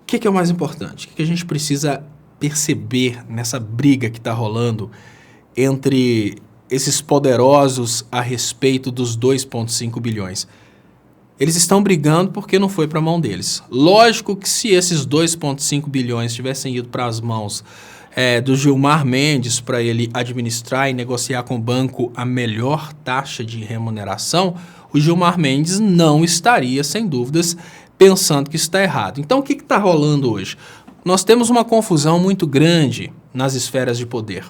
que é o mais importante? O que a gente precisa perceber nessa briga que está rolando entre esses poderosos a respeito dos 2,5 bilhões? Eles estão brigando porque não foi para a mão deles. Lógico que se esses 2,5 bilhões tivessem ido para as mãos do Gilmar Mendes para ele administrar e negociar com o banco a melhor taxa de remuneração, o Gilmar Mendes não estaria, sem dúvidas, pensando que isso está errado. Então, o que está rolando hoje? Nós temos uma confusão muito grande nas esferas de poder.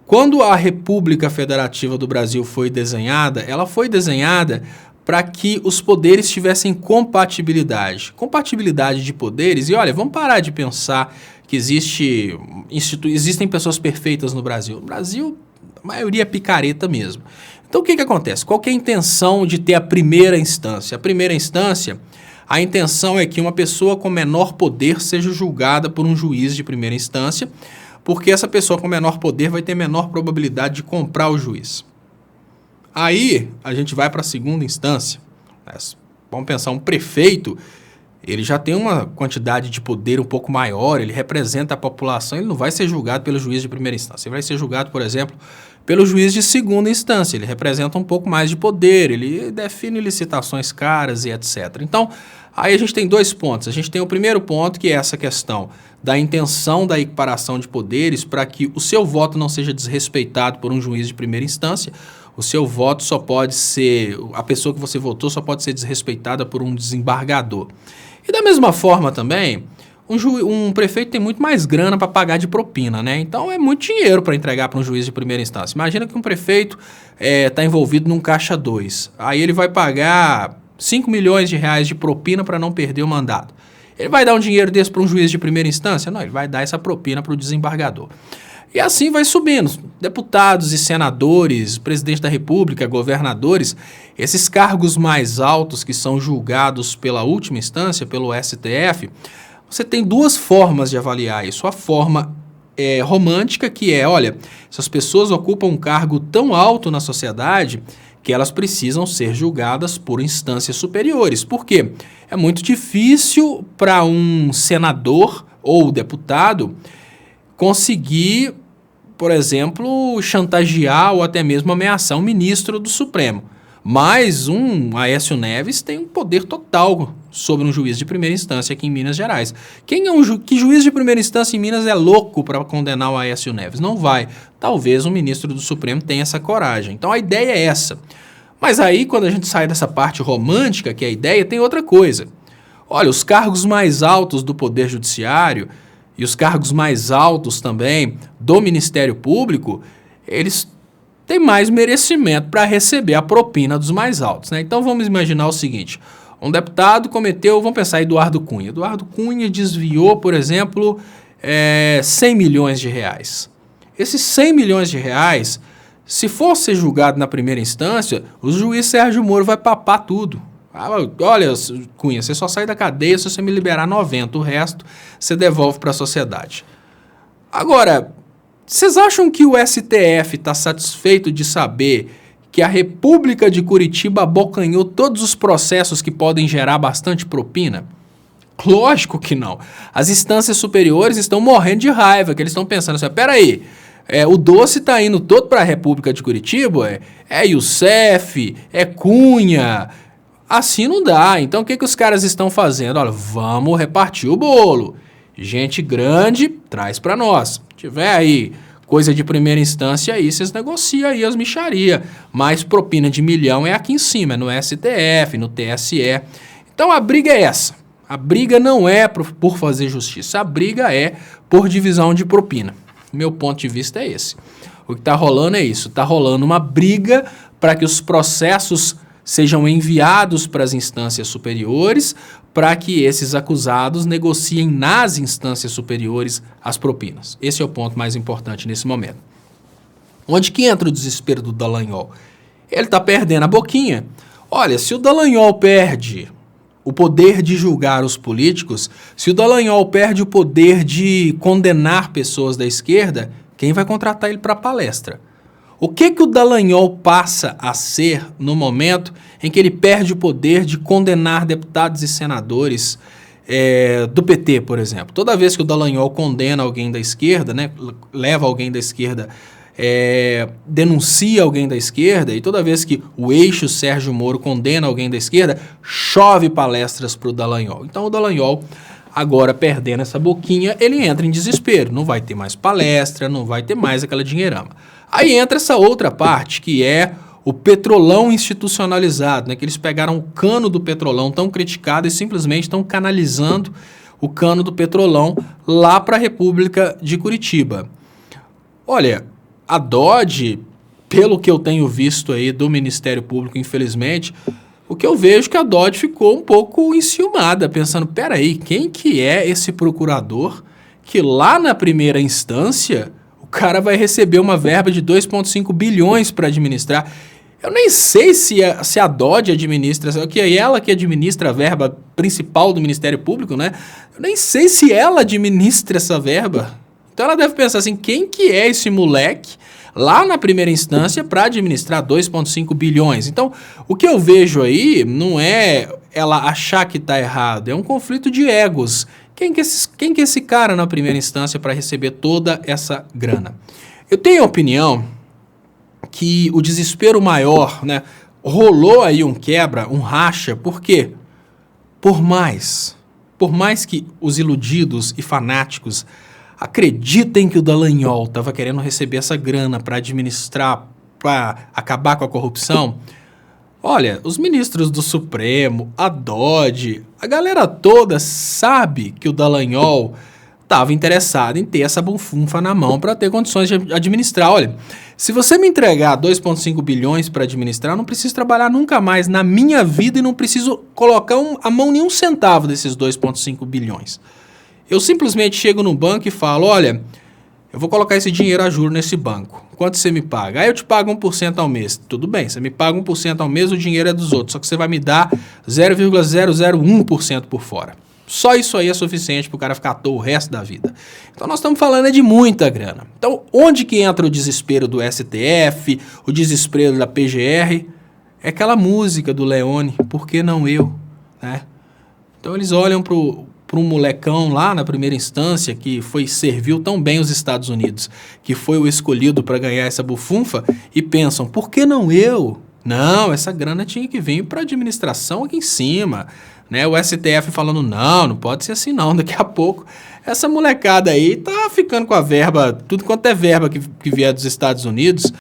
Quando a República Federativa do Brasil foi desenhada, ela foi desenhada para que os poderes tivessem compatibilidade. Compatibilidade de poderes, e olha, vamos parar de pensar que existem pessoas perfeitas no Brasil. No Brasil, a maioria é picareta mesmo. Então, o que acontece? Qual que é a intenção de ter a primeira instância? A primeira instância, a intenção é que uma pessoa com menor poder seja julgada por um juiz de primeira instância, porque essa pessoa com menor poder vai ter menor probabilidade de comprar o juiz. Aí, a gente vai para a segunda instância. Vamos pensar, um prefeito, ele já tem uma quantidade de poder um pouco maior, ele representa a população, ele não vai ser julgado pelo juiz de primeira instância. Ele vai ser julgado, por exemplo, pelo juiz de segunda instância. Ele representa um pouco mais de poder, ele define licitações caras e etc. Então, aí a gente tem dois pontos. A gente tem o primeiro ponto, que é essa questão da intenção da equiparação de poderes para que o seu voto não seja desrespeitado por um juiz de primeira instância. O seu voto só pode ser, a pessoa que você votou só pode ser desrespeitada por um desembargador. E da mesma forma também, um prefeito tem muito mais grana para pagar de propina, né? Então é muito dinheiro para entregar para um juiz de primeira instância. Imagina que um prefeito está envolvido num caixa 2. Aí ele vai pagar 5 milhões de reais de propina para não perder o mandato. Ele vai dar um dinheiro desse para um juiz de primeira instância? Não, ele vai dar essa propina para o desembargador. E assim vai subindo. Deputados e senadores, presidente da República, governadores, esses cargos mais altos que são julgados pela última instância, pelo STF, você tem duas formas de avaliar isso. A forma romântica, que é, olha, essas pessoas ocupam um cargo tão alto na sociedade que elas precisam ser julgadas por instâncias superiores. Por quê? É muito difícil para um senador ou deputado conseguir, por exemplo, chantagear ou até mesmo ameaçar um ministro do Supremo. Mas um Aécio Neves tem um poder total sobre um juiz de primeira instância aqui em Minas Gerais. Que juiz de primeira instância em Minas é louco para condenar o Aécio Neves? Não vai. Talvez um ministro do Supremo tenha essa coragem. Então a ideia é essa. Mas aí, quando a gente sai dessa parte romântica, que é a ideia, tem outra coisa. Olha, os cargos mais altos do Poder Judiciário e os cargos mais altos também do Ministério Público, eles têm mais merecimento para receber a propina dos mais altos, né? Então vamos imaginar o seguinte, um deputado cometeu, vamos pensar, Eduardo Cunha. Eduardo Cunha desviou, por exemplo, 100 milhões de reais. Esses 100 milhões de reais, se for ser julgado na primeira instância, o juiz Sérgio Moro vai papar tudo. Olha, Cunha, você só sai da cadeia se você me liberar 90, o resto você devolve para a sociedade. Agora, vocês acham que o STF está satisfeito de saber que a República de Curitiba abocanhou todos os processos que podem gerar bastante propina? Lógico que não. As instâncias superiores estão morrendo de raiva, que eles estão pensando assim, peraí, o doce está indo todo para a República de Curitiba, é Youssef, é Cunha. Assim não dá. Então o que os caras estão fazendo? Olha, vamos repartir o bolo. Gente grande, traz para nós. Se tiver aí coisa de primeira instância, aí vocês negociam aí as mixarias. Mas propina de milhão é aqui em cima, é no STF, no TSE. Então a briga é essa. A briga não é por fazer justiça, a briga é por divisão de propina. Meu ponto de vista é esse. O que está rolando é isso. Está rolando uma briga para que os processos sejam enviados para as instâncias superiores, para que esses acusados negociem nas instâncias superiores as propinas. Esse é o ponto mais importante nesse momento. Onde que entra o desespero do Dallagnol? Ele está perdendo a boquinha. Olha, se o Dallagnol perde o poder de julgar os políticos, se o Dallagnol perde o poder de condenar pessoas da esquerda, quem vai contratar ele para palestra? O que o Dallagnol passa a ser no momento em que ele perde o poder de condenar deputados e senadores do PT, por exemplo. Toda vez que o Dallagnol condena alguém da esquerda, né, leva alguém da esquerda, denuncia alguém da esquerda, e toda vez que o eixo Sérgio Moro condena alguém da esquerda, chove palestras para o Dallagnol. Então o Dallagnol, agora perdendo essa boquinha, ele entra em desespero. Não vai ter mais palestra, não vai ter mais aquela dinheirama. Aí entra essa outra parte, que é o petrolão institucionalizado, né? Que eles pegaram o cano do petrolão tão criticado e simplesmente estão canalizando o cano do petrolão lá para a República de Curitiba. Olha, a Dodge, pelo que eu tenho visto aí do Ministério Público, infelizmente, o que eu vejo é que a Dodge ficou um pouco enciumada, pensando, peraí, quem que é esse procurador que lá na primeira instância o cara vai receber uma verba de 2,5 bilhões para administrar? Eu nem sei se a Dodge administra, que é ela que administra a verba principal do Ministério Público, né? Eu nem sei se ela administra essa verba. Então ela deve pensar assim, quem que é esse moleque lá na primeira instância para administrar 2,5 bilhões? Então, o que eu vejo aí não é ela achar que está errado, é um conflito de egos. Quem que é esse cara na primeira instância para receber toda essa grana? Eu tenho a opinião que o desespero maior, né, rolou aí um quebra, um racha, por quê? Por mais que os iludidos e fanáticos acreditem que o Dallagnol estava querendo receber essa grana para administrar, para acabar com a corrupção, olha, os ministros do Supremo, a Dodge, a galera toda sabe que o Dallagnol estava interessado em ter essa bufunfa na mão para ter condições de administrar. Olha, se você me entregar 2,5 bilhões para administrar, eu não preciso trabalhar nunca mais na minha vida e não preciso colocar a mão nem um centavo desses 2,5 bilhões. Eu simplesmente chego no banco e falo, olha, eu vou colocar esse dinheiro a juros nesse banco. Quanto você me paga? Aí eu te pago 1% ao mês. Tudo bem, você me paga 1% ao mês, o dinheiro é dos outros, só que você vai me dar 0,001% por fora. Só isso aí é suficiente para o cara ficar à toa o resto da vida. Então nós estamos falando de muita grana. Então onde que entra o desespero do STF, o desespero da PGR? É aquela música do Leone, por que não eu? Né? Então eles olham para um molecão lá na primeira instância que serviu tão bem os Estados Unidos, que foi o escolhido para ganhar essa bufunfa, e pensam, por que não eu? Não, essa grana tinha que vir para a administração aqui em cima. Né? O STF falando, não pode ser assim não, daqui a pouco essa molecada aí tá ficando com a verba, tudo quanto é verba que vier dos Estados Unidos,